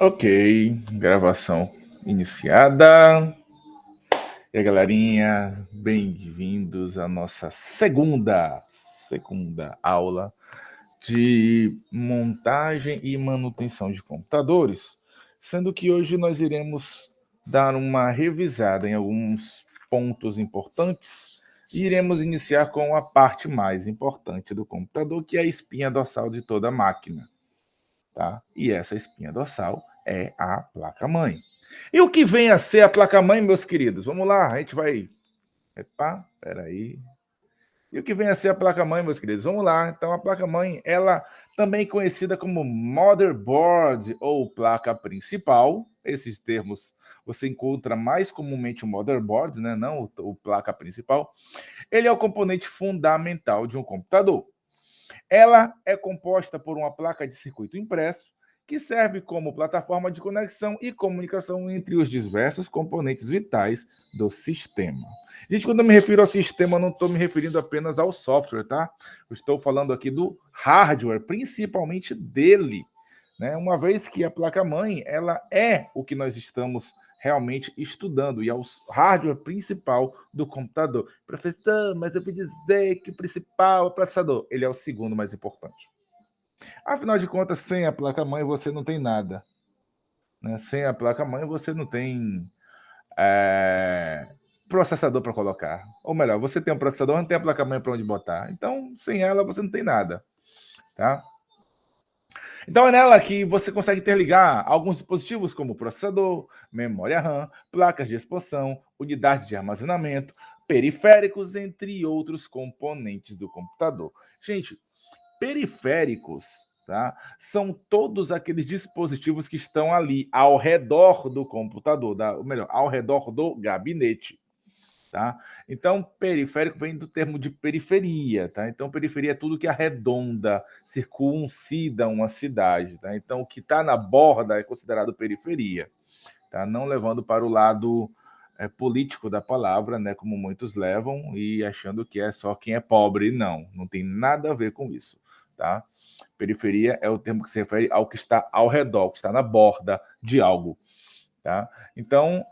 Ok, gravação iniciada. E aí, galerinha, bem-vindos à nossa segunda aula de montagem e manutenção de computadores, sendo que hoje nós iremos dar uma revisada em alguns pontos importantes e iremos iniciar com a parte mais importante do computador, que é a espinha dorsal de toda máquina. Tá? E essa espinha dorsal é a placa-mãe. E o que vem a ser a placa-mãe, meus queridos? Vamos lá, a gente vai... Epa, peraí. E o que vem a ser a placa-mãe, meus queridos? Vamos lá. Então, a placa-mãe, ela também conhecida como motherboard ou placa principal. Esses termos você encontra mais comumente o motherboard, né? Não o placa principal. Ele é o componente fundamental de um computador. Ela é composta por uma placa de circuito impresso, que serve como plataforma de conexão e comunicação entre os diversos componentes vitais do sistema. Gente, quando eu me refiro ao sistema, não estou me referindo apenas ao software, tá? Eu estou falando aqui do hardware, principalmente dele, né? Uma vez que a placa-mãe, ela é o que nós estamos realmente estudando, e é o hardware principal do computador. Professor, mas eu vou dizer que o principal é o processador. Ele é o segundo mais importante. Afinal de contas, sem a placa-mãe você não tem nada. Né? Sem a placa-mãe você não tem processador para colocar. Ou melhor, você tem um processador, não tem a placa-mãe para onde botar. Então, sem ela você não tem nada. Tá? Então é nela que você consegue interligar alguns dispositivos como processador, memória RAM, placas de expansão, unidade de armazenamento, periféricos, entre outros componentes do computador. Gente, periféricos, tá? São todos aqueles dispositivos que estão ali ao redor do computador, ou melhor, ao redor do gabinete. Tá? Então, periférico vem do termo de periferia, tá? Então, periferia é tudo que arredonda, circuncida uma cidade, tá? Então, o que está na borda é considerado periferia, tá? Não levando para o lado político da palavra, né? Como muitos levam e achando que é só quem é pobre. Não tem nada a ver com isso, tá? Periferia é o termo que se refere ao que está ao redor, que está na borda de algo, tá? Então,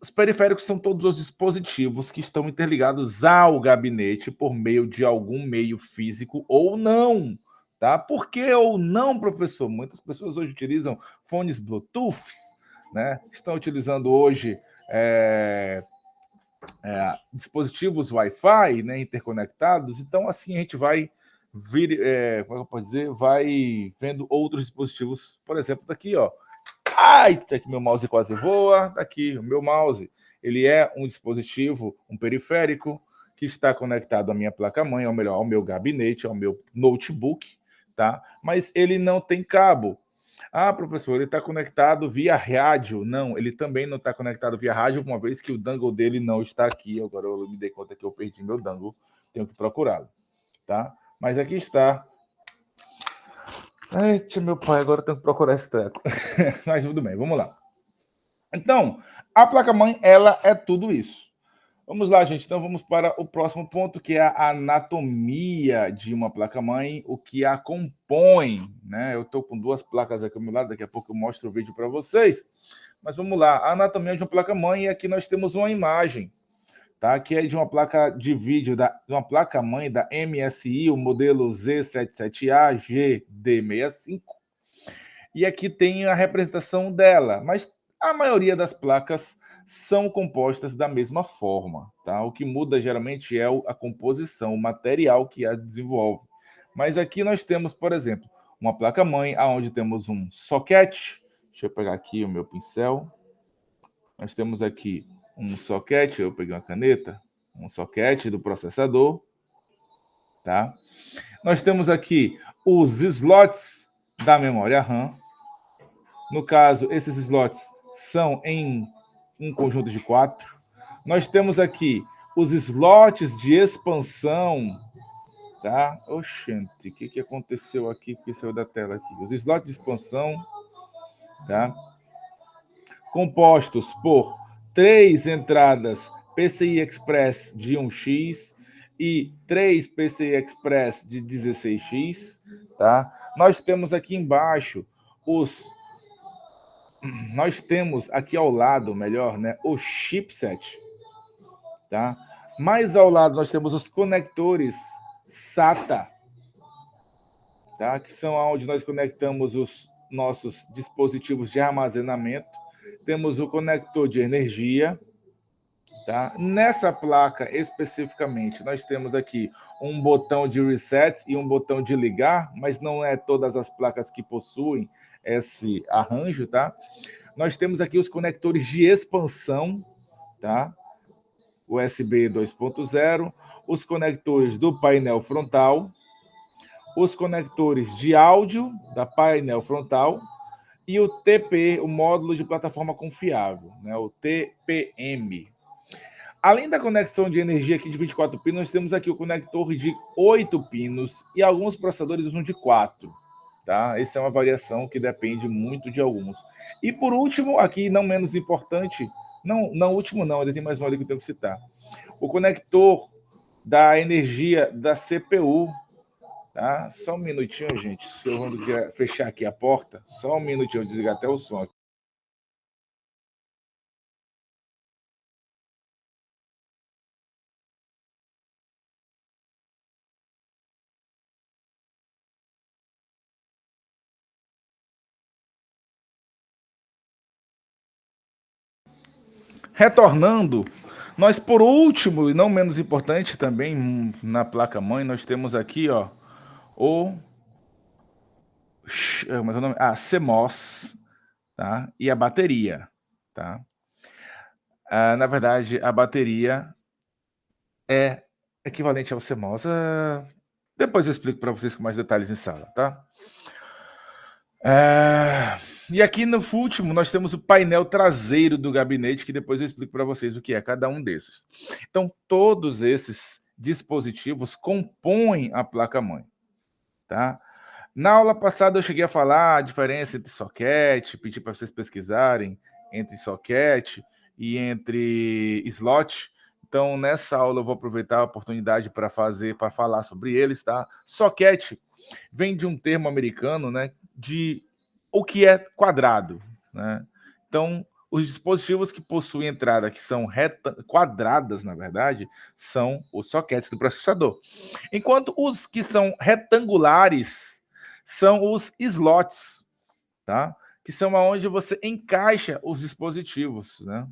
os periféricos são todos os dispositivos que estão interligados ao gabinete por meio de algum meio físico ou não. Tá? Por que ou não, professor? Muitas pessoas hoje utilizam fones Bluetooth, né? Estão utilizando hoje dispositivos Wi-Fi, né, interconectados. Então, assim a gente vai como eu posso dizer, vai vendo outros dispositivos, por exemplo, daqui, ó. Ai, aqui meu mouse quase voa. Aqui, o meu mouse. Ele é um dispositivo, um periférico, que está conectado à minha placa-mãe, ou melhor, ao meu gabinete, ao meu notebook, tá? Mas ele não tem cabo. Ah, professor, ele está conectado via rádio. Não, ele também não está conectado via rádio, uma vez que o dongle dele não está aqui. Agora eu me dei conta que eu perdi meu dongle. Tenho que procurá-lo, tá? Mas aqui está. Eita, meu pai, agora eu tenho que procurar esse treco. Mas tudo bem, vamos lá. Então, a placa-mãe, ela é tudo isso. Vamos lá, gente. Então, vamos para o próximo ponto, que é a anatomia de uma placa-mãe, o que a compõe, né? Eu estou com duas placas aqui ao meu lado, daqui a pouco eu mostro o vídeo para vocês. Mas vamos lá. A anatomia de uma placa-mãe, e aqui nós temos uma imagem, tá? Que é de uma placa de vídeo, de uma placa-mãe da MSI, o modelo Z77A GD65. E aqui tem a representação dela, mas a maioria das placas são compostas da mesma forma, tá? O que muda geralmente é a composição, o material que a desenvolve. Mas aqui nós temos, por exemplo, uma placa-mãe, onde temos um socket. Deixa eu pegar aqui o meu pincel. Nós temos aqui um socket, eu peguei uma caneta, um socket do processador, tá? Nós temos aqui os slots da memória RAM. No caso, esses slots são em um conjunto de 4. Nós temos aqui os slots de expansão, tá? Oxente, o que aconteceu aqui que saiu da tela aqui? Os slots de expansão, tá? Compostos por 3 entradas PCI Express de 1x e 3 PCI Express de 16x, tá? Nós temos aqui embaixo os nós temos aqui ao lado, melhor, né, o chipset, tá? Mais ao lado nós temos os conectores SATA, tá? Que são onde nós conectamos os nossos dispositivos de armazenamento. Temos o conector de energia, tá? Nessa placa especificamente, nós temos aqui um botão de reset e um botão de ligar, mas não é todas as placas que possuem esse arranjo, tá? Nós temos aqui os conectores de expansão, tá? USB 2.0, os conectores do painel frontal, os conectores de áudio da painel frontal e o TP, o módulo de plataforma confiável, né? O TPM. Além da conexão de energia aqui de 24 pinos, nós temos aqui o conector de 8 pinos e alguns processadores usam de 4. Tá? Essa é uma variação que depende muito de alguns. E por último, aqui não menos importante, não último não, ainda tem mais um ali que eu tenho que citar. O conector da energia da CPU, tá? Só um minutinho, gente. Se eu vou fechar aqui a porta, só um minutinho, eu desligar até o som. Retornando, nós por último, e não menos importante também, na placa-mãe, nós temos aqui, ó, o como é que é o nome? CMOS, tá? E a bateria, tá? Na verdade, a bateria é equivalente ao CMOS. Depois eu explico para vocês com mais detalhes em sala, tá? E aqui no último nós temos o painel traseiro do gabinete, que depois eu explico para vocês o que é cada um desses. Então, todos esses dispositivos compõem a placa-mãe, tá? Na aula passada eu cheguei a falar a diferença entre socket, pedi para vocês pesquisarem entre socket e entre slot. Então, nessa aula eu vou aproveitar a oportunidade para falar sobre eles, tá? Socket vem de um termo americano, né, de o que é quadrado, né? Então, os dispositivos que possuem entrada que são quadradas, na verdade, são os sockets do processador. Enquanto os que são retangulares são os slots, tá? Que são aonde você encaixa os dispositivos, né?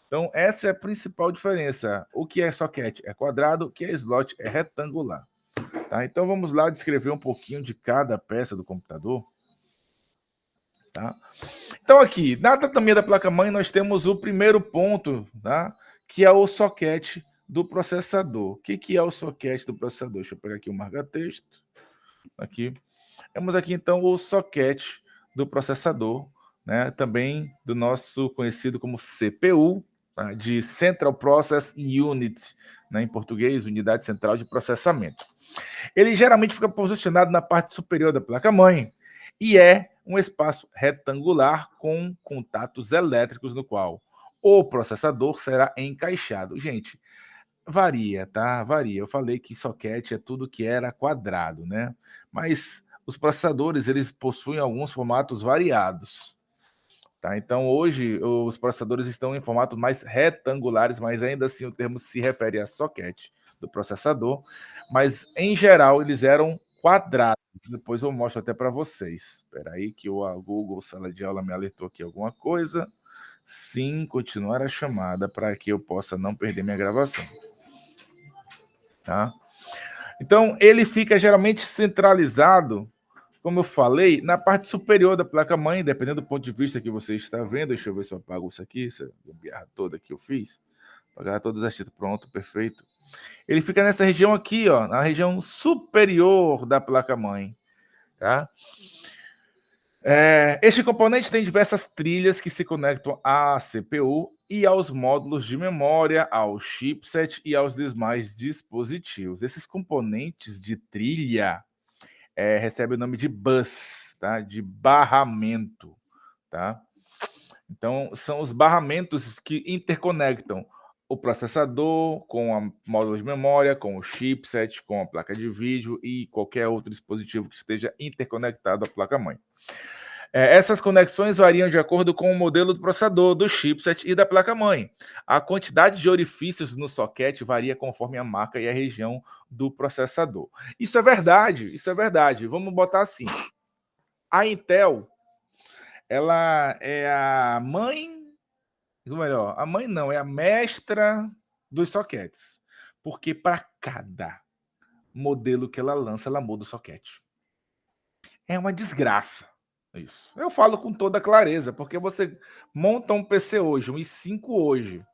Então, essa é a principal diferença. O que é socket é quadrado, o que é slot é retangular. Tá? Então, vamos lá descrever um pouquinho de cada peça do computador. Tá? Então, aqui, na anatomia da placa-mãe, nós temos o primeiro ponto, tá? Que é o socket do processador. O que é o socket do processador? Deixa eu pegar aqui o marca-texto. Aqui. Temos aqui, então, o socket do processador, né? Também do nosso conhecido como CPU, tá? De Central Process Unit, né? Em português, Unidade Central de Processamento. Ele geralmente fica posicionado na parte superior da placa-mãe e é um espaço retangular com contatos elétricos no qual o processador será encaixado. Gente, varia, tá? Varia. Eu falei que socket é tudo que era quadrado, né? Mas os processadores, eles possuem alguns formatos variados, tá? Então, hoje, os processadores estão em formatos mais retangulares, mas ainda assim o termo se refere a socket do processador, mas, em geral, eles eram quadrados. Depois eu mostro até para vocês. Espera aí que o Google Sala de Aula me alertou aqui alguma coisa. Sim, continuar a chamada para que eu possa não perder minha gravação. Tá? Então, ele fica geralmente centralizado, como eu falei, na parte superior da placa-mãe, dependendo do ponto de vista que você está vendo. Deixa eu ver se eu apago isso aqui, essa gambiarra toda que eu fiz. Apagar todas as tintas. Pronto, perfeito. Ele fica nessa região aqui, ó, na região superior da placa-mãe. Tá? Este componente tem diversas trilhas que se conectam à CPU e aos módulos de memória, ao chipset e aos demais dispositivos. Esses componentes de trilha recebem o nome de bus, tá? De barramento. Tá? Então, são os barramentos que interconectam o processador com a módulo de memória, com o chipset, com a placa de vídeo e qualquer outro dispositivo que esteja interconectado à placa-mãe. Essas conexões variam de acordo com o modelo do processador, do chipset e da placa-mãe. A quantidade de orifícios no soquete varia conforme a marca e a região do processador. Isso é verdade, isso é verdade. Vamos botar assim. A Intel, ela é a mãe, ou melhor, a mãe não, é a mestra dos soquetes. Porque para cada modelo que ela lança, ela muda o soquete. É uma desgraça. Isso. Eu falo com toda clareza, porque você monta um PC hoje, um i5 hoje,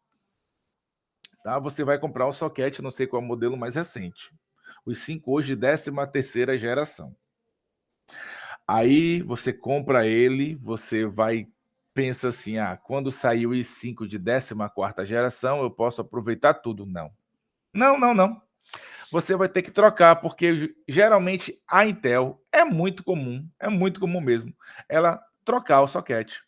tá? Você vai comprar um soquete, não sei qual é o modelo mais recente. O i5 hoje de 13ª geração. Aí você compra ele, você vai pensa assim: quando sair o i5 de 14ª geração, eu posso aproveitar tudo. Não. Não, não, não. Você vai ter que trocar, porque geralmente a Intel é muito comum mesmo, ela trocar o soquete.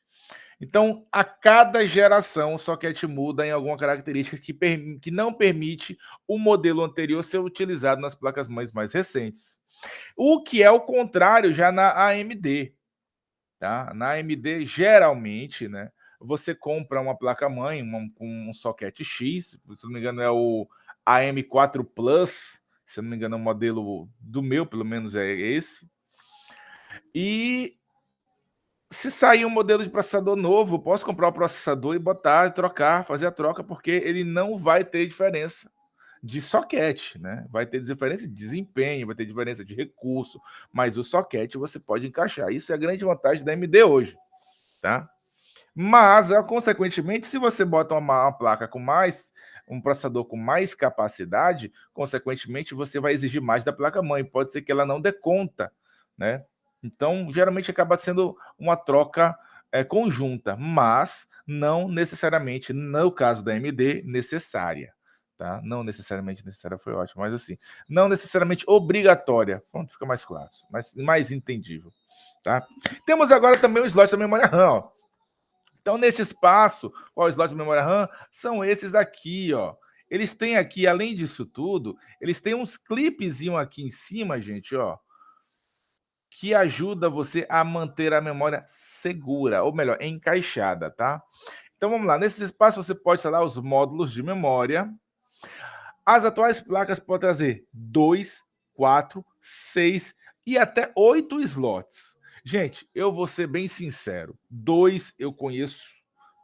Então, a cada geração, o soquete muda em alguma característica que não permite o modelo anterior ser utilizado nas placas-mães mais recentes. O que é o contrário já na AMD. Tá? Na AMD, geralmente, né, você compra uma placa-mãe com um soquete X, se não me engano é o AM4 Plus, se não me engano é o modelo do meu, pelo menos é esse. E se sair um modelo de processador novo, eu posso comprar o processador e botar, trocar, fazer a troca, porque ele não vai ter diferença de soquete, né? Vai ter diferença de desempenho, vai ter diferença de recurso, mas o soquete você pode encaixar. Isso é a grande vantagem da AMD hoje, tá? Mas, consequentemente, se você bota uma placa com um processador com mais capacidade, consequentemente, você vai exigir mais da placa-mãe. Pode ser que ela não dê conta, né? Então, geralmente acaba sendo uma troca conjunta, mas não necessariamente, no caso da AMD, necessária. Tá? Não necessariamente necessária foi ótimo, mas assim, não necessariamente obrigatória. Pronto, fica mais claro, mais entendível. Tá? Temos agora também o slot da memória RAM. Ó. Então, neste espaço, qual slot de memória RAM? São esses aqui, ó. Eles têm aqui, além disso tudo, eles têm uns clipezinho aqui em cima, gente, ó, que ajuda você a manter a memória segura, ou melhor, encaixada, tá? Então, vamos lá. Nesse espaço, você pode instalar os módulos de memória. As atuais placas podem trazer 2, 4, 6 e até 8 slots. Gente, eu vou ser bem sincero. 2 eu conheço,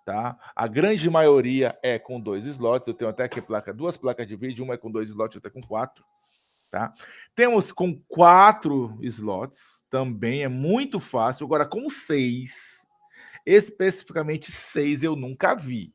tá? A grande maioria é com 2 slots. Eu tenho até aqui duas placas de vídeo, uma é com 2 slots, outra com 4. Tá? Temos com 4 slots, também é muito fácil. Agora, com 6, especificamente 6 eu nunca vi.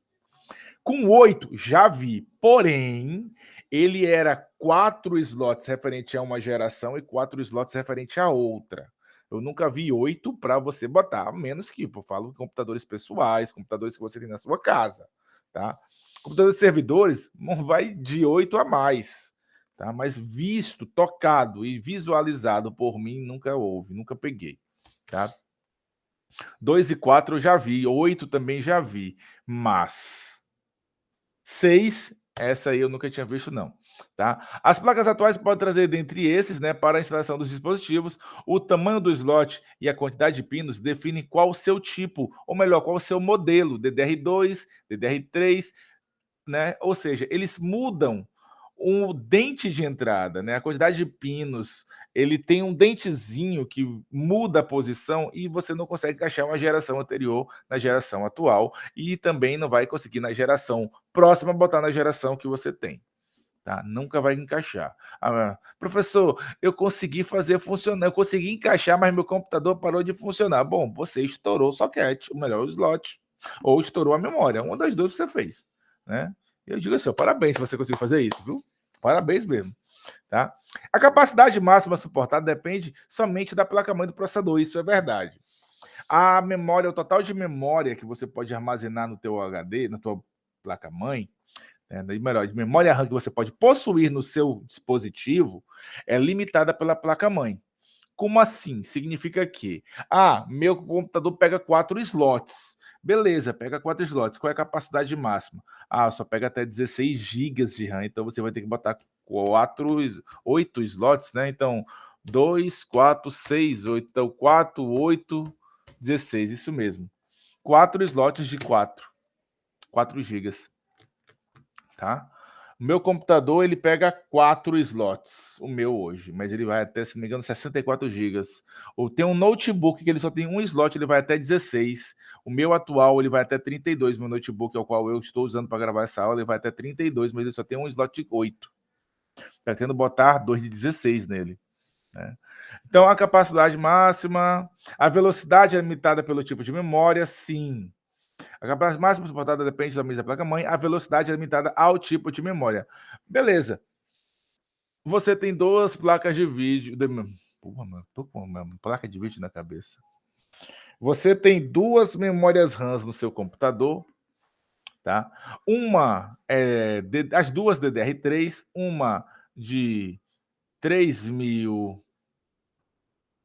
Com 8, já vi. Porém, ele era 4 slots referente a uma geração e 4 slots referente a outra. Eu nunca vi 8 para você botar, a menos que, eu falo, computadores pessoais, computadores que você tem na sua casa. Tá? Computadores de servidores, não vai de 8 a mais. Tá? Mas visto, tocado e visualizado por mim, nunca houve, nunca peguei. Tá? 2 e 4 eu já vi, 8 também já vi. Mas 6, essa aí eu nunca tinha visto não, tá? As placas atuais podem trazer dentre esses, né, para a instalação dos dispositivos, o tamanho do slot e a quantidade de pinos define qual o seu tipo, ou melhor, qual o seu modelo, DDR2, DDR3, né? Ou seja, eles mudam o dente de entrada, né? A quantidade de pinos, ele tem um dentezinho que muda a posição e você não consegue encaixar uma geração anterior na geração atual e também não vai conseguir na geração próxima botar na geração que você tem. Tá? Nunca vai encaixar. Professor, eu consegui fazer funcionar, eu consegui encaixar, mas meu computador parou de funcionar. Bom, você estourou o socket, o melhor o slot, ou estourou a memória. Uma das duas você fez, né? Eu digo assim, ó, parabéns se você conseguiu fazer isso, viu? Parabéns mesmo. Tá? A capacidade máxima suportada depende somente da placa-mãe do processador, isso é verdade. A memória, o total de memória que você pode armazenar no teu HD, na tua placa-mãe, melhor, de memória RAM que você pode possuir no seu dispositivo, é limitada pela placa-mãe. Como assim? Significa que, meu computador pega 4 slots. Beleza, pega 4 slots. Qual é a capacidade máxima? Só pega até 16 GB de RAM, então você vai ter que botar 8 slots, né? Então, 2, 4, 6, 8. Então, 4, 8, 16, isso mesmo. 4 slots de 4 GB, tá? O meu computador, ele pega 4 slots, o meu hoje, mas ele vai até, se não me engano, 64 GB. Ou tem um notebook que ele só tem um slot, ele vai até 16. O meu atual, ele vai até 32. Meu notebook, ao qual eu estou usando para gravar essa aula, ele vai até 32, mas ele só tem um slot de 8. Pretendo botar 2 de 16 nele, né? Então, a capacidade máxima, a velocidade é limitada pelo tipo de memória, sim. A capacidade máxima suportada depende da mesa da placa-mãe, a velocidade é limitada ao tipo de memória. Beleza. Você tem 2 placas de vídeo... Porra, mano, tô com uma placa de vídeo na cabeça. Você tem 2 memórias RAMs no seu computador, tá? Uma as duas DDR3, uma de 3000...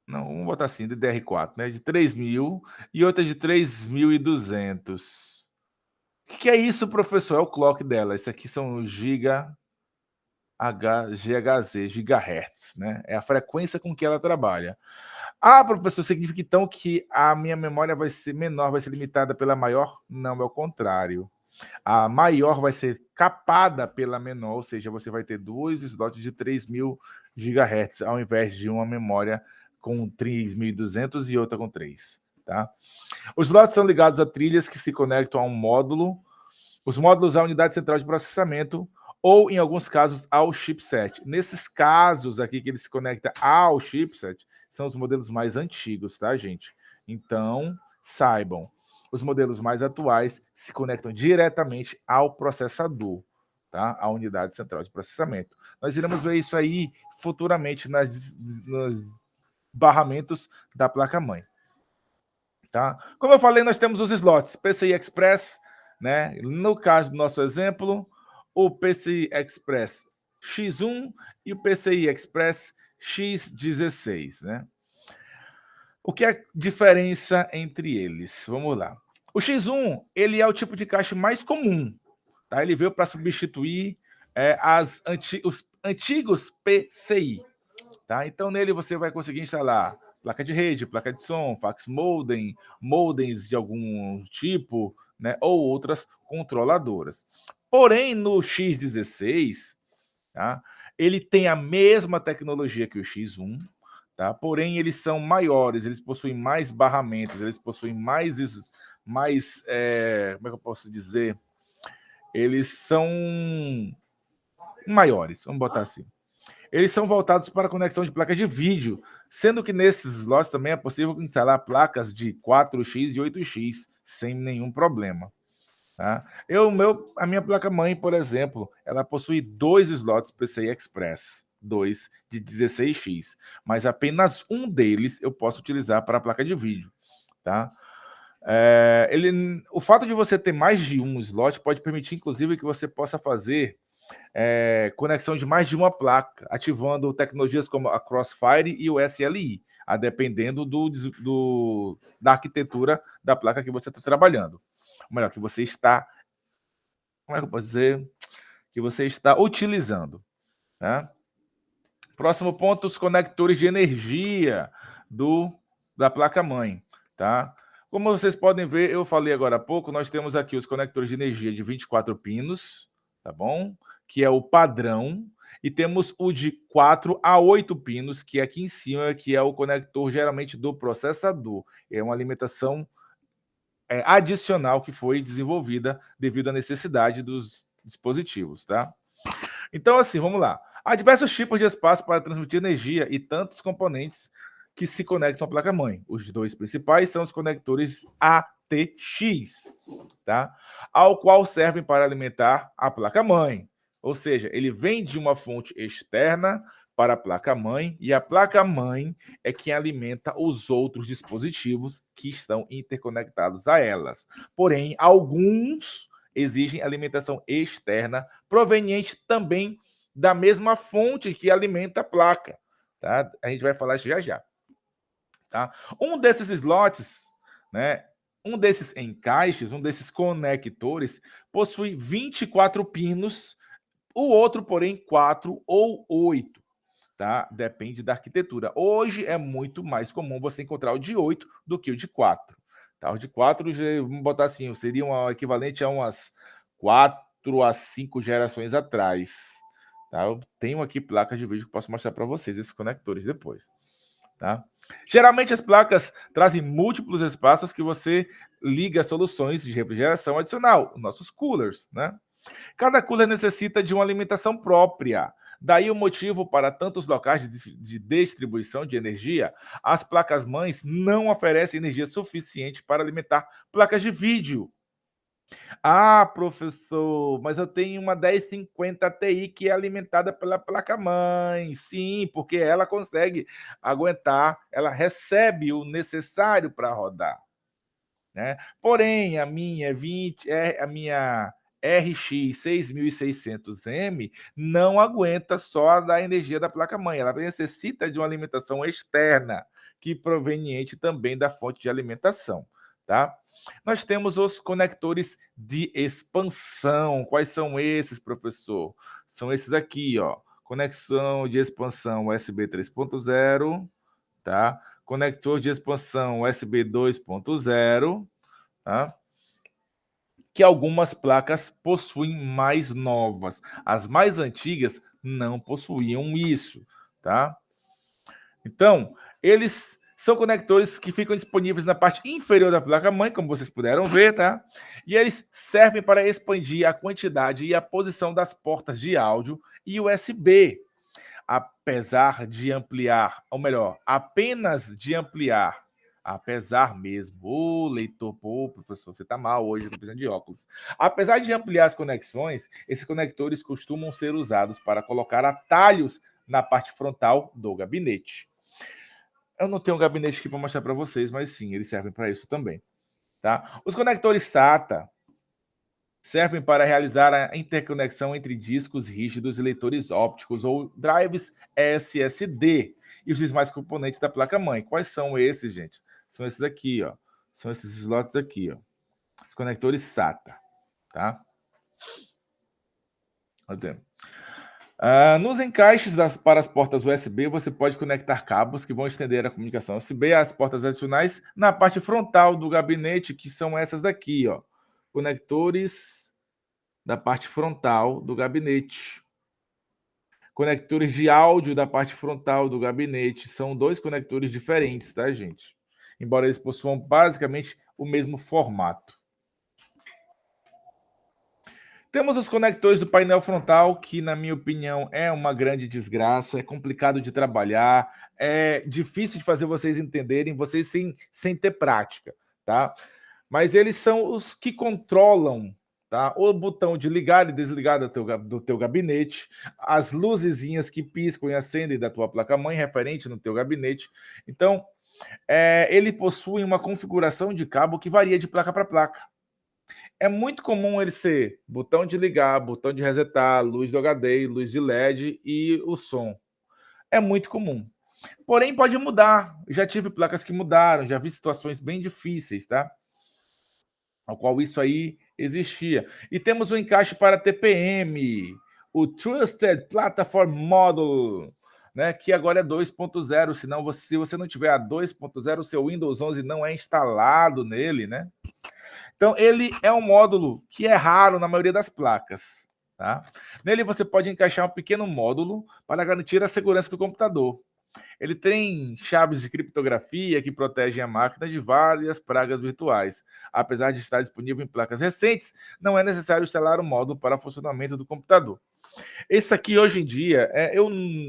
Não, vamos botar assim, DDR4, né? De 3000 e outra de 3200. O que é isso, professor? É o clock dela. Isso aqui são GHz, gigahertz, né? É a frequência com que ela trabalha. Ah, professor, significa então que a minha memória vai ser menor, vai ser limitada pela maior? Não, é o contrário. A maior vai ser capada pela menor, ou seja, você vai ter 2 slots de 3000 GHz, ao invés de uma memória com 3200 e outra com 3, tá? Os slots são ligados a trilhas que se conectam a um módulo, os módulos à unidade central de processamento, ou, em alguns casos, ao chipset. Nesses casos aqui que ele se conecta ao chipset, são os modelos mais antigos, tá, gente? Então, saibam, os modelos mais atuais se conectam diretamente ao processador, tá? A unidade central de processamento. Nós iremos ver isso aí futuramente nos barramentos da placa-mãe, tá? Como eu falei, nós temos os slots PCI Express, né? No caso do nosso exemplo, o PCI Express X1 e o PCI Express X16, né? O que é a diferença entre eles? Vamos lá. O X1, ele é o tipo de caixa mais comum, tá? Ele veio para substituir os antigos PCI, tá? Então, nele você vai conseguir instalar placa de rede, placa de som, fax modem, modems de algum tipo, né? Ou outras controladoras. Porém, no X16, tá? Ele tem a mesma tecnologia que o X1, tá? Porém, eles são maiores, eles possuem mais barramentos, eles possuem mais como é que eu posso dizer? Eles são maiores, vamos botar assim. Eles são voltados para a conexão de placas de vídeo, sendo que nesses slots também é possível instalar placas de 4x e 8x sem nenhum problema, tá? A minha placa-mãe, por exemplo, ela possui 2 slots PCI Express, 2 de 16x, mas apenas um deles eu posso utilizar para a placa de vídeo, tá? O fato de você ter mais de um slot pode permitir, inclusive, que você possa fazer conexão de mais de uma placa, ativando tecnologias como a Crossfire e o SLI, a dependendo da arquitetura da placa que você está trabalhando. Ou melhor, que você está... Como é que eu posso dizer? Que você está utilizando, né? Próximo ponto, os conectores de energia da placa-mãe, tá? Como vocês podem ver, eu falei agora há pouco, nós temos aqui os conectores de energia de 24 pinos, tá bom? Que é o padrão, e temos o de 4 a 8 pinos, que é aqui em cima, que é o conector geralmente do processador. É uma alimentação adicional que foi desenvolvida devido à necessidade dos dispositivos, tá? Então, assim, vamos lá. Há diversos tipos de espaço para transmitir energia e tantos componentes que se conectam à placa-mãe. Os 2 principais são os conectores ATX, tá? Ao qual servem para alimentar a placa-mãe. Ou seja, ele vem de uma fonte externa para a placa-mãe e a placa-mãe é quem alimenta os outros dispositivos que estão interconectados a elas. Porém, alguns exigem alimentação externa proveniente também da mesma fonte que alimenta a placa, tá? A gente vai falar isso já já, tá? Um desses slots, né? Um desses encaixes, um desses conectores possui 24 pinos, o outro, porém, 4 ou 8, tá? Depende da arquitetura. Hoje é muito mais comum você encontrar o de 8 do que o de 4. Tá? O de 4, vamos botar assim, seria um equivalente a umas 4 a 5 gerações atrás. Tá? Eu tenho aqui placas de vídeo que posso mostrar para vocês, esses conectores depois. Tá? Geralmente as placas trazem múltiplos espaços que você liga soluções de refrigeração adicional, nossos coolers, né? Cada cooler necessita de uma alimentação própria. Daí o motivo para tantos locais de distribuição de energia, as placas-mães não oferecem energia suficiente para alimentar placas de vídeo. Ah, professor, mas eu tenho uma 1050 Ti que é alimentada pela placa-mãe. Sim, porque ela consegue aguentar, ela recebe o necessário para rodar, né? Porém, a minha RX 6600M não aguenta só da energia da placa-mãe, ela necessita de uma alimentação externa, que proveniente também da fonte de alimentação, tá? Nós temos os conectores de expansão. Quais são esses, professor? São esses aqui, ó. Conexão de expansão USB 3.0, tá? Conector de expansão USB 2.0, tá? Que algumas placas possuem mais novas. As mais antigas não possuíam isso, tá? Então, eles são conectores que ficam disponíveis na parte inferior da placa-mãe, como vocês puderam ver, tá? E eles servem para expandir a quantidade e a posição das portas de áudio e USB. Apesar de ampliar, ou melhor, apenas de ampliar, apesar mesmo, ô leitor, pô, professor, você tá mal hoje, tô precisando de óculos. Apesar de ampliar as conexões, esses conectores costumam ser usados para colocar atalhos na parte frontal do gabinete. Eu não tenho um gabinete aqui para mostrar para vocês, mas sim, eles servem para isso também, tá? Os conectores SATA servem para realizar a interconexão entre discos rígidos e leitores ópticos ou drives SSD e os demais componentes da placa-mãe. Quais são esses, gente? São esses aqui, ó. São esses slots aqui, ó. Os conectores SATA, tá? Nos encaixes para as portas USB, você pode conectar cabos que vão estender a comunicação USB às portas adicionais na parte frontal do gabinete, que são essas daqui, ó. Conectores da parte frontal do gabinete. Conectores de áudio da parte frontal do gabinete. São dois conectores diferentes, tá, gente? Embora eles possuam basicamente o mesmo formato. Temos os conectores do painel frontal, que, na minha opinião, é uma grande desgraça, é complicado de trabalhar, é difícil de fazer vocês entenderem, vocês sem ter prática, tá? Mas eles são os que controlam, tá? O botão de ligar e desligar do teu gabinete, as luzezinhas que piscam e acendem da tua placa-mãe referente no teu gabinete. Então, ele possui uma configuração de cabo que varia de placa para placa. É muito comum ele ser botão de ligar, botão de resetar, luz do HD, luz de LED e o som. É muito comum. Porém, pode mudar. Já tive placas que mudaram, já vi situações bem difíceis, tá? Ao qual isso aí existia. E temos o encaixe para TPM, o Trusted Platform Module, né, que agora é 2.0, senão se você não tiver a 2.0, o seu Windows 11 não é instalado nele, né? Então, ele é um módulo que é raro na maioria das placas. Tá? Nele você pode encaixar um pequeno módulo para garantir a segurança do computador. Ele tem chaves de criptografia que protegem a máquina de várias pragas virtuais. Apesar de estar disponível em placas recentes, não é necessário instalar o módulo para o funcionamento do computador. Esse aqui, hoje em dia,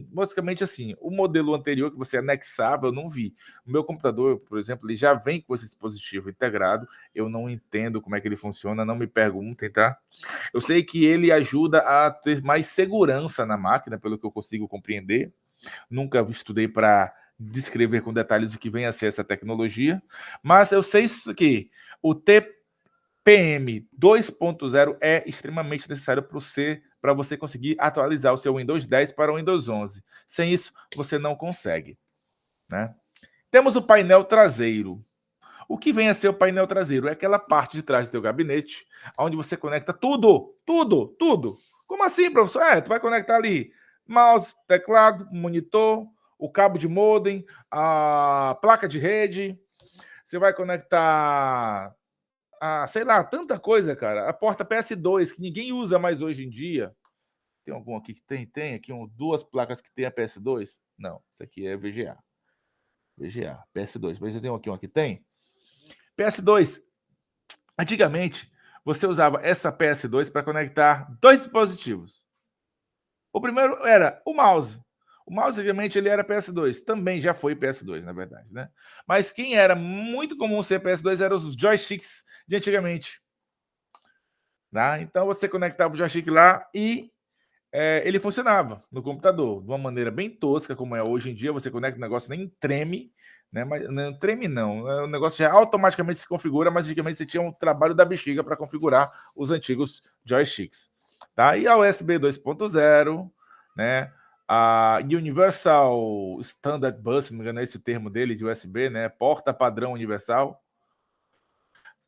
basicamente assim, o modelo anterior que você anexava, eu não vi. O meu computador, por exemplo, ele já vem com esse dispositivo integrado, eu não entendo como é que ele funciona, não me perguntem, tá? Eu sei que ele ajuda a ter mais segurança na máquina, pelo que eu consigo compreender. Nunca estudei para descrever com detalhes o que vem a ser essa tecnologia, mas eu sei isso aqui, o TPM 2.0 é extremamente necessário para você conseguir atualizar o seu Windows 10 para o Windows 11. Sem isso, você não consegue, né? Temos o painel traseiro. O que vem a ser o painel traseiro? É aquela parte de trás do teu gabinete, onde você conecta tudo, tudo, tudo. Como assim, professor? Tu vai conectar ali Mouse, teclado, monitor, o cabo de modem, a placa de rede. Você vai conectar sei lá, tanta coisa, cara. A porta PS2, que ninguém usa mais hoje em dia. Tem algum aqui que tem? Tem aqui duas placas que tem a PS2? Não, isso aqui é VGA. VGA, PS2. Mas eu tenho aqui uma que tem. PS2. Antigamente, você usava essa PS2 para conectar dois dispositivos. O primeiro era o mouse. O mouse, obviamente, ele era PS2. Também já foi PS2, na verdade, né? Mas quem era muito comum ser PS2 eram os joysticks de antigamente. Tá? Então você conectava o joystick lá e ele funcionava no computador de uma maneira bem tosca, como é hoje em dia. Você conecta o negócio, nem treme, né? Mas não treme, não. O negócio já automaticamente se configura, mas antigamente você tinha um trabalho da bexiga para configurar os antigos joysticks. Tá? E a USB 2.0, né? A Universal Standard Bus, se não me engano, é esse o termo dele de USB, né? Porta padrão universal.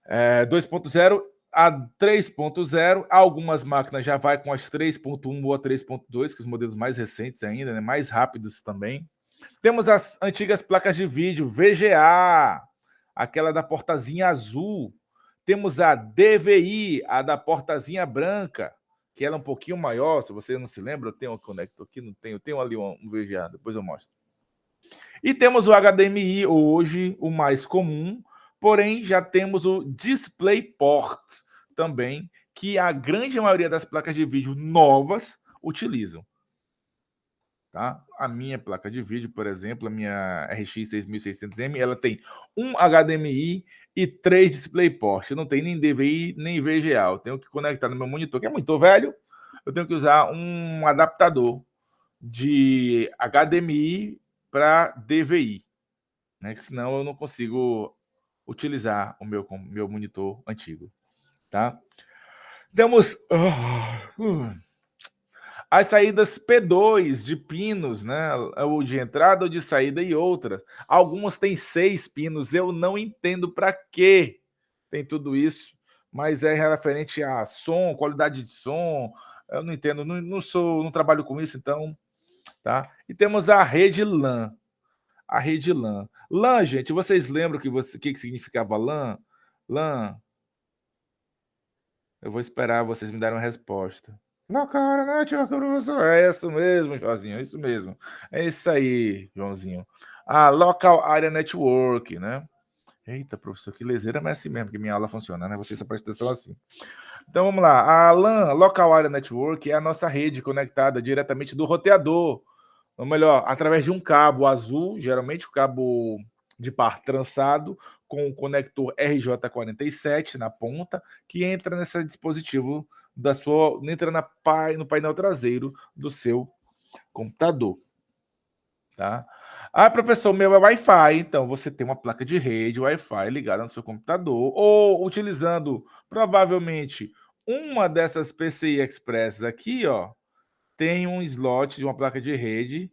2.0 a 3.0, algumas máquinas já vai com as 3.1 ou a 3.2, que os modelos mais recentes ainda, né, mais rápidos também. Temos as antigas placas de vídeo VGA, aquela da portazinha azul. Temos a DVI, a da portazinha branca, que ela é um pouquinho maior, se você não se lembra, eu tenho um conector aqui, não tenho, eu tenho ali um VGA, depois eu mostro. E temos o HDMI hoje, o mais comum, porém já temos o DisplayPort também, que a grande maioria das placas de vídeo novas utilizam. Tá? A minha placa de vídeo, por exemplo, a minha RX 6600M, ela tem um HDMI e 3 DisplayPort. Não tem nem DVI nem VGA. Eu tenho que conectar no meu monitor, que é monitor velho, eu tenho que usar um adaptador de HDMI para DVI, né? Que senão eu não consigo utilizar o meu monitor antigo, tá? Temos as saídas P2 de pinos, né? Ou de entrada ou de saída e outras. Algumas têm 6 pinos, eu não entendo para que tem tudo isso, mas é referente a som, qualidade de som. Eu não entendo, não trabalho com isso, então, tá? E temos a rede LAN. A rede LAN. LAN, gente, vocês lembram que significava LAN? LAN. Eu vou esperar vocês me darem uma resposta. Local Network, professor. É isso mesmo, Joãozinho, é isso mesmo. É isso aí, Joãozinho. A Local Area Network, né? Eita, professor, que leseira, mas é assim mesmo que minha aula funciona, né? Você só presta atenção assim. Então vamos lá. A LAN, Local Area Network, é a nossa rede conectada diretamente do roteador. Ou melhor, através de um cabo azul, geralmente o cabo de par trançado, com o conector RJ47 na ponta, que entra nesse dispositivo entra no painel traseiro do seu computador. Tá? Ah, professor, meu é Wi-Fi. Então, você tem uma placa de rede Wi-Fi ligada no seu computador, ou utilizando provavelmente uma dessas PCI Express aqui, ó, tem um slot de uma placa de rede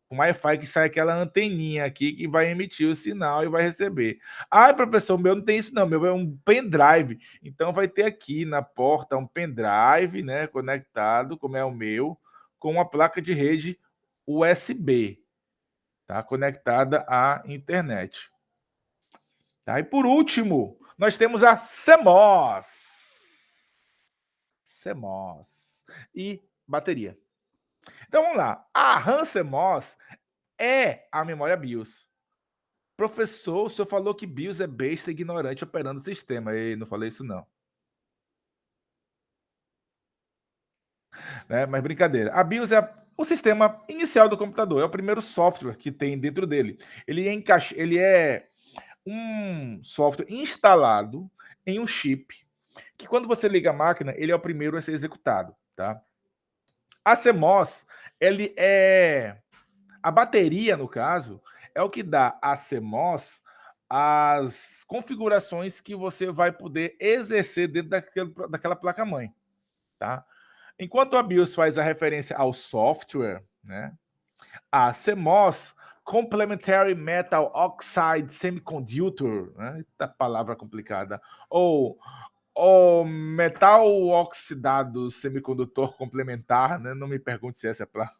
com Wi-Fi que sai aquela anteninha aqui que vai emitir o sinal e vai receber. Ah, professor, o meu não tem isso não, meu é um pendrive. Então vai ter aqui na porta um pendrive, né, conectado, como é o meu, com uma placa de rede USB, tá? Conectada à internet. Tá? E por último, nós temos a CMOS. CMOS e bateria. Então vamos lá. A RAM CMOS é a memória BIOS. Professor, o senhor falou que BIOS é besta e ignorante operando o sistema. Ei, não falei isso não. Né? Mas brincadeira. A BIOS é o sistema inicial do computador, é o primeiro software que tem dentro dele. Ele é um software instalado em um chip, que quando você liga a máquina, ele é o primeiro a ser executado, tá? A CMOS, ele é a bateria, no caso, é o que dá a CMOS as configurações que você vai poder exercer dentro daquela placa-mãe, tá? Enquanto a BIOS faz a referência ao software, né? A CMOS, Complementary Metal Oxide Semiconductor, né? Eita palavra complicada, ou O metal oxidado semicondutor complementar, né? Não me pergunte se essa é para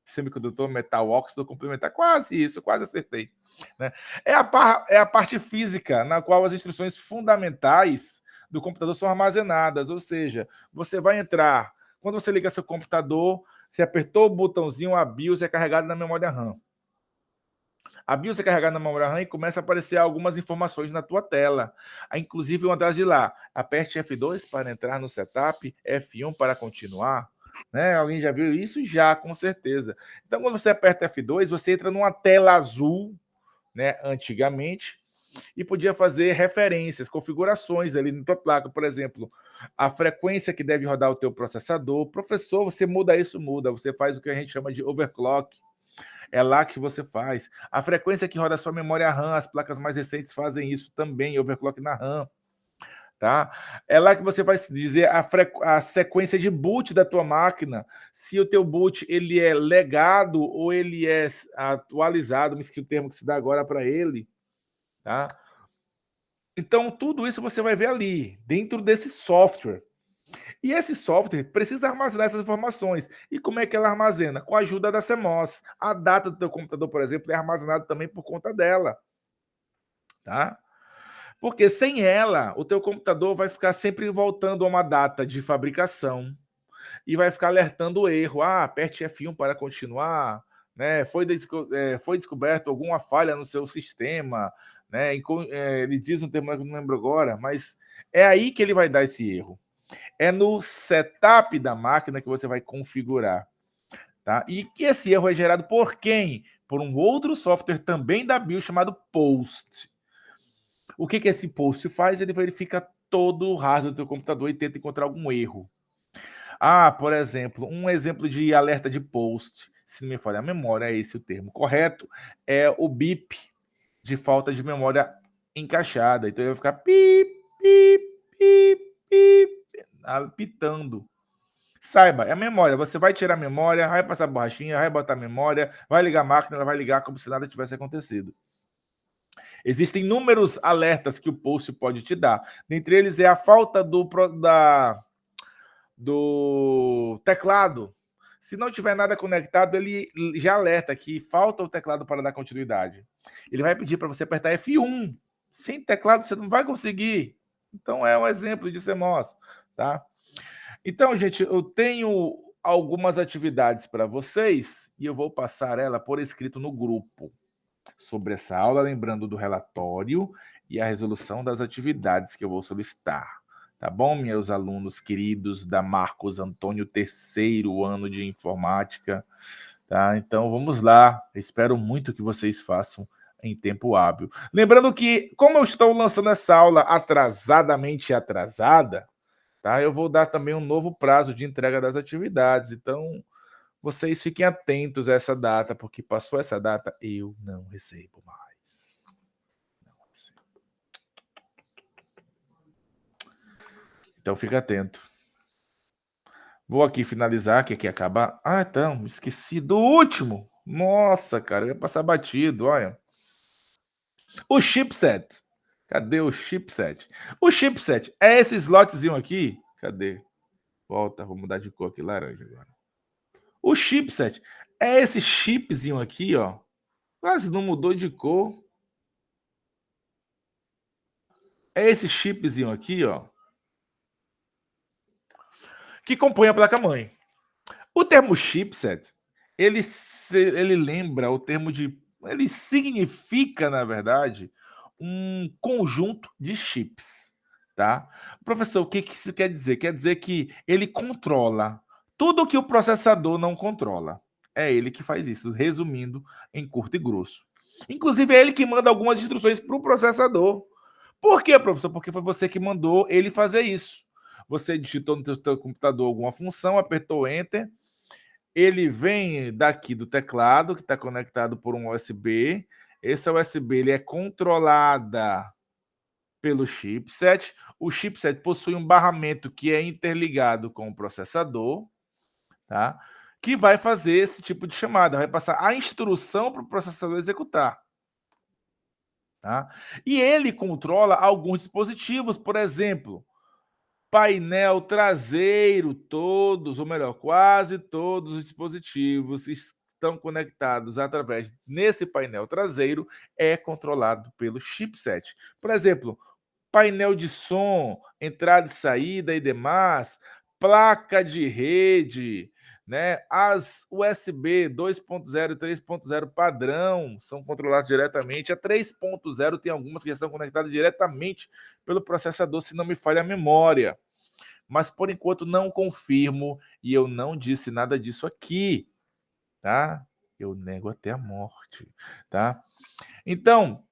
semicondutor, metal óxido complementar. Quase isso, quase acertei. Né? É a parte física na qual as instruções fundamentais do computador são armazenadas. Ou seja, você vai entrar, quando você liga seu computador, você apertou o botãozinho, a BIOS é carregada na memória RAM. A BIOS é carregada na memória RAM e começa a aparecer algumas informações na tua tela. Inclusive uma delas de lá. Aperte F2 para entrar no setup, F1 para continuar. Né? Alguém já viu isso? Já, com certeza. Então, quando você aperta F2, você entra numa tela azul, né? Antigamente, e podia fazer referências, configurações ali na tua placa. Por exemplo, a frequência que deve rodar o teu processador. Professor, você muda isso? Muda. Você faz o que a gente chama de overclock. É lá que você faz. A frequência que roda a sua memória RAM, as placas mais recentes fazem isso também, overclock na RAM. Tá? É lá que você vai dizer a sequência de boot da tua máquina, se o teu boot ele é legado ou ele é atualizado, me esqueci o termo que se dá agora para ele. Tá? Então, tudo isso você vai ver ali, dentro desse software. E esse software precisa armazenar essas informações. E como é que ela armazena? Com a ajuda da CMOS. A data do teu computador, por exemplo, é armazenada também por conta dela. Tá? Porque sem ela, o teu computador vai ficar sempre voltando a uma data de fabricação e vai ficar alertando o erro. Aperte F1 para continuar. Né? Foi descoberto alguma falha no seu sistema. Né? Ele diz um termo que eu não lembro agora, mas é aí que ele vai dar esse erro. É no setup da máquina que você vai configurar. Tá? E que esse erro é gerado por quem? Por um outro software também da BIOS chamado POST. O que esse POST faz? Ele verifica todo o hardware do teu computador e tenta encontrar algum erro. Por exemplo, um exemplo de alerta de POST, se não me falha a memória, é esse o termo correto, é o BIP de falta de memória encaixada. Então ele vai ficar pip, pip, pip, pip, pitando. Saiba, é a memória. Você vai tirar a memória, vai passar a borrachinha, vai botar a memória, vai ligar a máquina, ela vai ligar como se nada tivesse acontecido. Existem inúmeros alertas que o POST pode te dar. Dentre eles é a falta do teclado. Se não tiver nada conectado, ele já alerta que falta o teclado para dar continuidade. Ele vai pedir para você apertar F1. Sem teclado você não vai conseguir. Então é um exemplo de CMOS, tá? Então, gente, eu tenho algumas atividades para vocês e eu vou passar ela por escrito no grupo sobre essa aula, lembrando do relatório e a resolução das atividades que eu vou solicitar. Tá bom, meus alunos queridos da Marcos Antônio terceiro ano de informática? Tá? Então, vamos lá. Eu espero muito que vocês façam em tempo hábil. Lembrando que, como eu estou lançando essa aula atrasadamente atrasada, tá? Eu vou dar também um novo prazo de entrega das atividades. Então, vocês fiquem atentos a essa data, porque passou essa data, eu não recebo mais. Não recebo. Então, fica atento. Vou aqui finalizar, que aqui acaba... então, esqueci do último. Nossa, cara, eu ia passar batido, olha. O chipset. Cadê o chipset? O chipset é esse slotzinho aqui. Cadê? Volta, vou mudar de cor aqui, laranja agora. O chipset é esse chipzinho aqui, ó. Quase não mudou de cor. É esse chipzinho aqui, ó, que compõe a placa-mãe. O termo chipset, ele lembra o termo de... Ele significa, na verdade, um conjunto de chips, tá? Professor, o que isso quer dizer? Quer dizer que ele controla tudo que o processador não controla. É ele que faz isso, resumindo em curto e grosso. Inclusive, é ele que manda algumas instruções para o processador. Por quê, professor? Porque foi você que mandou ele fazer isso. Você digitou no teu computador alguma função, apertou Enter, ele vem daqui do teclado, que está conectado por um USB. Esse USB ele é controlada pelo chipset. O chipset possui um barramento que é interligado com o processador, tá? Que vai fazer esse tipo de chamada, vai passar a instrução para o processador executar. Tá? E ele controla alguns dispositivos, por exemplo, painel traseiro, todos, ou melhor, quase todos os dispositivos estão conectados através nesse painel traseiro, é controlado pelo chipset. Por exemplo, painel de som, entrada e saída e demais, placa de rede, né? As USB 2.0 e 3.0 padrão são controladas diretamente. A 3.0 tem algumas que já são conectadas diretamente pelo processador, se não me falha a memória. Mas por enquanto não confirmo e eu não disse nada disso aqui, tá? Eu nego até a morte, tá? Então,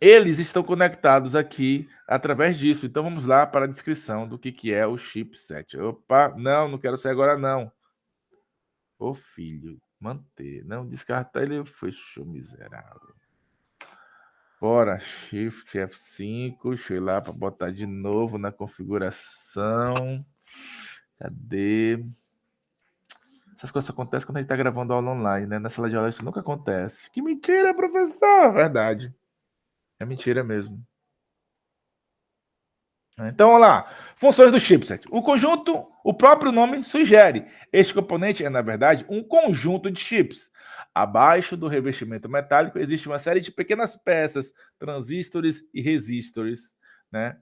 eles estão conectados aqui através disso. Então vamos lá para a descrição do que é o chipset. Opa, não quero sair agora não. Ô filho, manter, não descartar, ele fechou, miserável. Bora, Shift F5, deixa eu ir lá para botar de novo na configuração. Cadê? Essas coisas acontecem quando a gente está gravando aula online, né? Na sala de aula isso nunca acontece. Que mentira, professor! Verdade. É mentira mesmo. Então, vamos lá. Funções do chipset. O conjunto, o próprio nome sugere. Este componente é, na verdade, um conjunto de chips. Abaixo do revestimento metálico existe uma série de pequenas peças, transistores e resistores, né?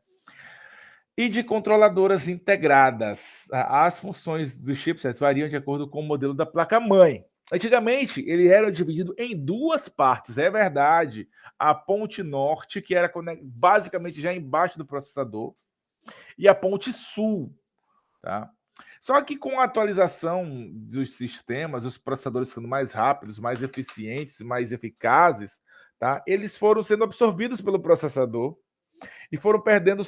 E de controladoras integradas. As funções dos chipsets variam de acordo com o modelo da placa-mãe. Antigamente, ele era dividido em duas partes, é verdade. A ponte norte, que era basicamente já embaixo do processador, e a ponte sul, tá? Só que com a atualização dos sistemas, os processadores ficando mais rápidos, mais eficientes, mais eficazes, tá? Eles foram sendo absorvidos pelo processador e foram perdendo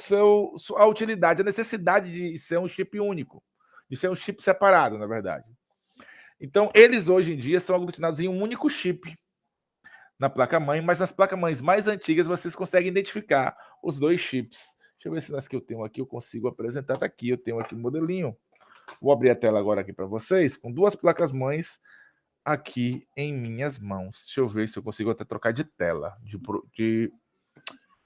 a utilidade, a necessidade de ser um chip único, de ser um chip separado, na verdade. Então, eles hoje em dia são aglutinados em um único chip na placa-mãe, mas nas placas-mães mais antigas vocês conseguem identificar os dois chips. Deixa eu ver se nas que eu tenho aqui eu consigo apresentar. Tá aqui, eu tenho aqui o modelinho. Vou abrir a tela agora aqui para vocês, com duas placas-mães aqui em minhas mãos. Deixa eu ver se eu consigo até trocar de tela, de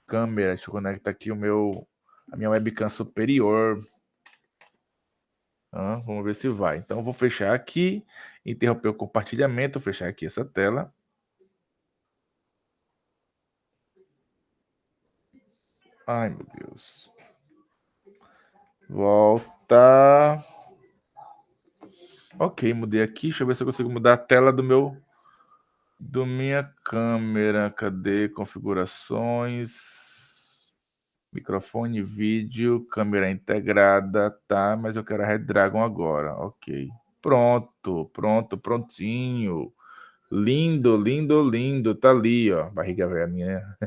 câmera. Deixa eu conectar aqui a minha webcam superior. Vamos ver se vai. Então, eu vou fechar aqui, interromper o compartilhamento, fechar aqui essa tela. Ai, meu Deus. Volta. Ok, mudei aqui. Deixa eu ver se eu consigo mudar a tela do minha câmera. Cadê? Configurações. Microfone, vídeo, câmera integrada, tá? Mas eu quero a Red Dragon agora. Ok. Pronto, prontinho. Lindo, lindo, lindo. Tá ali, ó. Barriga velha minha.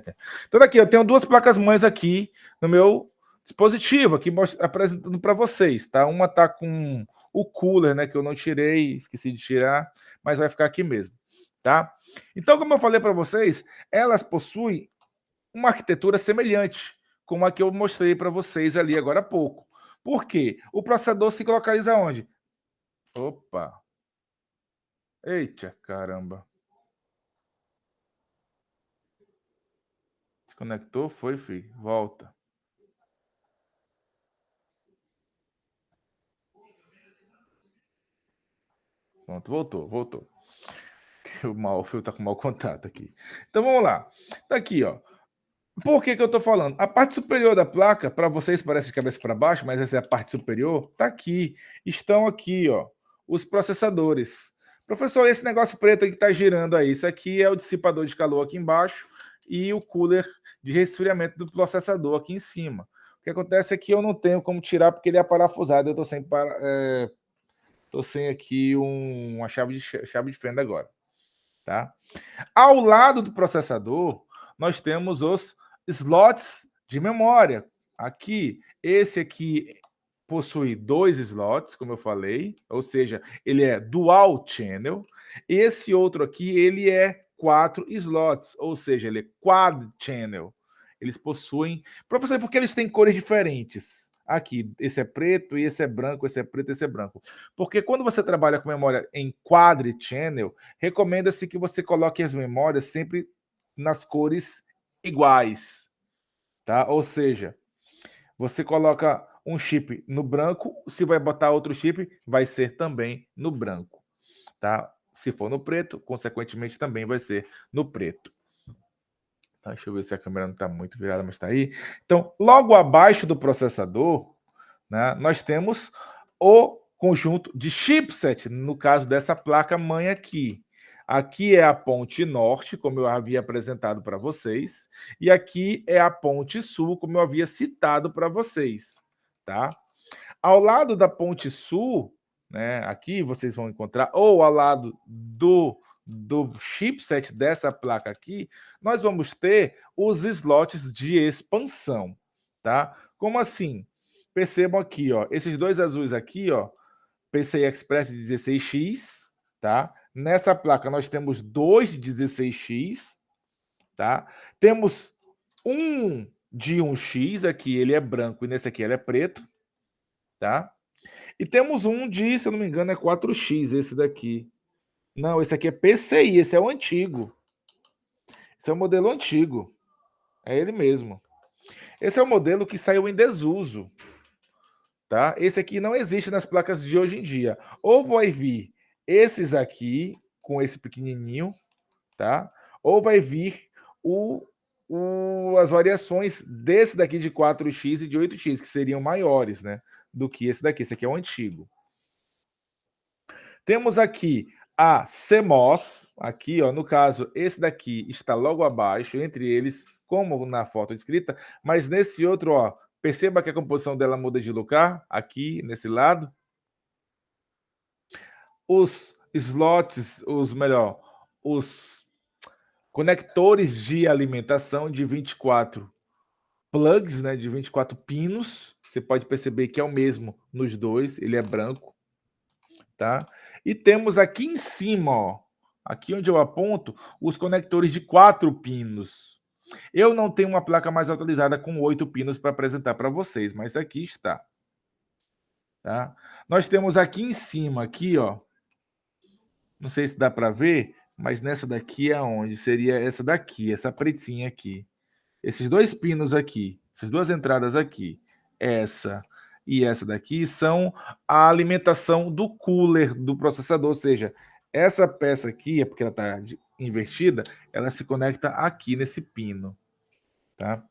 Então daqui, eu tenho duas placas-mães aqui no meu dispositivo, aqui apresentando para vocês, tá? Uma tá com o cooler, né, que eu não tirei, esqueci de tirar, mas vai ficar aqui mesmo, tá? Então, como eu falei para vocês, elas possuem uma arquitetura semelhante com a que eu mostrei para vocês ali agora há pouco. Por quê? O processador se localiza onde? Opa! Eita, caramba! Desconectou? Foi, filho. Volta. Pronto, voltou. O fio tá com mau contato aqui. Então vamos lá. Tá aqui, ó. Por que eu tô falando? A parte superior da placa, para vocês parece de cabeça para baixo, mas essa é a parte superior, tá aqui. Estão aqui, ó, os processadores. Professor, esse negócio preto aí que tá girando aí, isso aqui é o dissipador de calor aqui embaixo e o cooler de resfriamento do processador aqui em cima. O que acontece é que eu não tenho como tirar porque ele é parafusado, eu tô sem aqui uma chave de fenda agora, tá? Ao lado do processador, nós temos os slots de memória. Aqui, esse aqui possui 2 slots, como eu falei, ou seja, ele é dual channel. Esse outro aqui, ele é 4 slots, ou seja, ele é quad channel. Eles possuem... Professor, por que eles têm cores diferentes? Aqui, esse é preto, e esse é branco, esse é preto, esse é branco. Porque quando você trabalha com memória em quad channel, recomenda-se que você coloque as memórias sempre nas cores iguais, tá? Ou seja, você coloca um chip no branco, se vai botar outro chip, vai ser também no branco, tá? Se for no preto, consequentemente também vai ser no preto. Tá, deixa eu ver se a câmera não está muito virada, mas está aí. Então, logo abaixo do processador, né, nós temos o conjunto de chipset, no caso dessa placa-mãe aqui. Aqui é a ponte norte, como eu havia apresentado para vocês, e aqui é a ponte sul, como eu havia citado para vocês, tá? Ao lado da ponte sul, né, aqui vocês vão encontrar, ou ao lado do chipset dessa placa aqui, nós vamos ter os slots de expansão, tá? Como assim? Percebam aqui, ó, esses dois azuis aqui, ó, PCI Express 16X, tá? Nessa placa nós temos dois 16X, tá? Temos um de 1X aqui, ele é branco e nesse aqui ele é preto, tá? E temos um de, se eu não me engano, é 4X, esse daqui. Não, esse aqui é PCI, esse é o antigo. Esse é o modelo antigo. É ele mesmo. Esse é o modelo que saiu em desuso, tá? Esse aqui não existe nas placas de hoje em dia. Ou vai vir esses aqui, com esse pequenininho, tá? Ou vai vir as variações desse daqui de 4X e de 8X, que seriam maiores, né? Do que esse daqui. Esse aqui é o antigo. Temos aqui a CMOS, aqui, ó, no caso, esse daqui está logo abaixo, entre eles, como na foto descrita, mas nesse outro, ó, perceba que a composição dela muda de lugar, aqui, nesse lado. Os slots, os conectores de alimentação de 24 plugs, né, de 24 pinos, você pode perceber que é o mesmo nos dois, ele é branco, tá? E temos aqui em cima, ó, aqui onde eu aponto, os conectores de 4 pinos. Eu não tenho uma placa mais atualizada com 8 pinos para apresentar para vocês, mas aqui está. Tá? Nós temos aqui em cima, aqui, ó, não sei se dá para ver, mas nessa daqui é onde? Seria essa daqui, essa pretinha aqui. Esses dois pinos aqui, essas duas entradas aqui, essa e essa daqui, são a alimentação do cooler do processador, ou seja, essa peça aqui, é porque ela está invertida, ela se conecta aqui nesse pino, tá?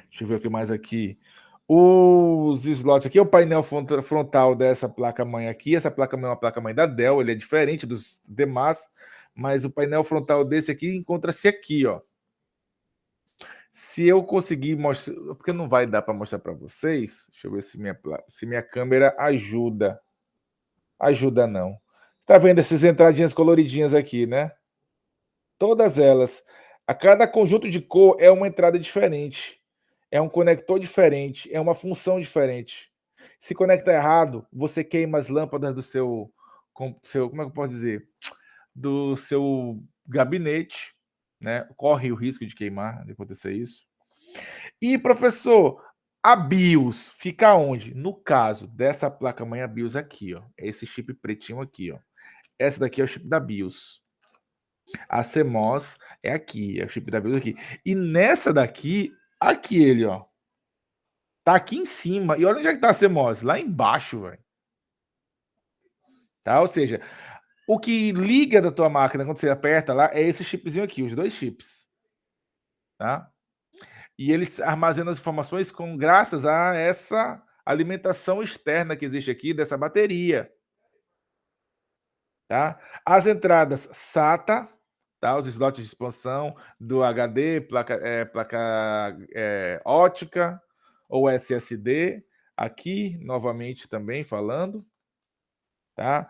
Deixa eu ver o que mais aqui. Os slots aqui é o painel frontal dessa placa-mãe aqui. Essa placa-mãe é uma placa-mãe da Dell, ele é diferente dos demais, mas o painel frontal desse aqui encontra-se aqui, ó. Se eu conseguir mostrar, porque não vai dar para mostrar para vocês, deixa eu ver se minha câmera ajuda. Ajuda não. Está vendo essas entradinhas coloridinhas aqui, né? Todas elas. A cada conjunto de cor é uma entrada diferente. É um conector diferente, é uma função diferente. Se conecta errado, você queima as lâmpadas do seu como é que eu posso dizer? Do seu gabinete, né? Corre o risco de queimar, de acontecer isso. E, professor, a BIOS fica onde? No caso dessa placa-mãe, a BIOS aqui, ó. É esse chip pretinho aqui, ó. Essa daqui é o chip da BIOS. A CMOS é aqui, é o chip da BIOS aqui. E nessa daqui, aqui ele, ó. Tá aqui em cima. E olha onde é que tá a CMOS? Lá embaixo, velho. Tá? Ou seja, o que liga da tua máquina quando você aperta lá é esse chipzinho aqui, os dois chips. Tá? E eles armazenam as informações graças a essa alimentação externa que existe aqui dessa bateria. Tá? As entradas SATA, tá? Os slots de expansão do HD, placa ótica ou SSD, aqui novamente também falando. Tá?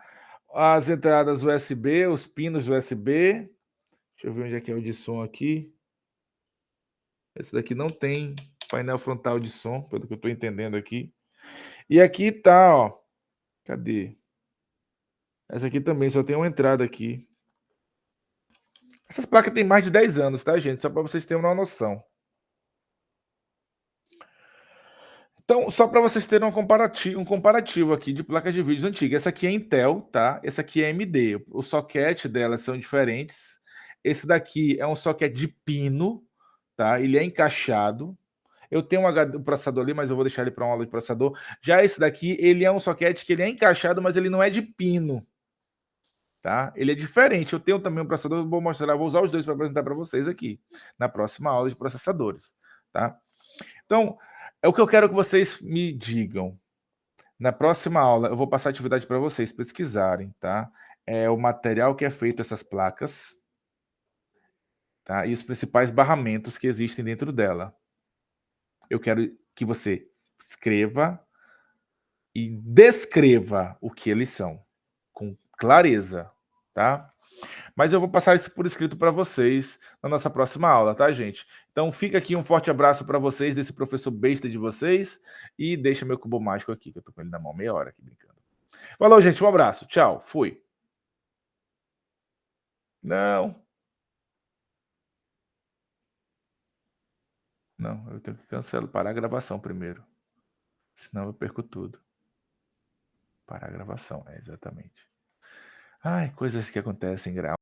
As entradas USB, os pinos USB. Deixa eu ver onde é que é o de som aqui. Esse daqui não tem painel frontal de som, pelo que eu estou entendendo aqui. E aqui tá, ó. Cadê? Essa aqui também só tem uma entrada aqui. Essas placas têm mais de 10 anos, tá, gente? Só para vocês terem uma noção. Então, só para vocês terem um comparativo aqui de placas de vídeo antigas. Essa aqui é Intel, tá? Essa aqui é AMD. O socket delas são diferentes. Esse daqui é um socket de pino, tá? Ele é encaixado. Eu tenho um processador ali, mas eu vou deixar ele para uma aula de processador. Já esse daqui, ele é um soquete que ele é encaixado, mas ele não é de pino, tá? Ele é diferente. Eu tenho também um processador, eu vou mostrar, vou usar os dois para apresentar para vocês aqui, na próxima aula de processadores, tá? Então, é o que eu quero que vocês me digam. Na próxima aula, eu vou passar a atividade para vocês pesquisarem, tá? É o material que é feito essas placas, tá? E os principais barramentos que existem dentro dela. Eu quero que você escreva e descreva o que eles são, com clareza, tá? Mas eu vou passar isso por escrito para vocês na nossa próxima aula, tá, gente? Então fica aqui um forte abraço para vocês, desse professor besta de vocês, e deixa meu cubo mágico aqui, que eu tô com ele na mão meia hora aqui brincando. Falou, gente, um abraço, tchau, fui. Não, não, eu tenho que cancelar, parar a gravação primeiro, senão eu perco tudo. Parar a gravação, é exatamente. Ai, coisas que acontecem,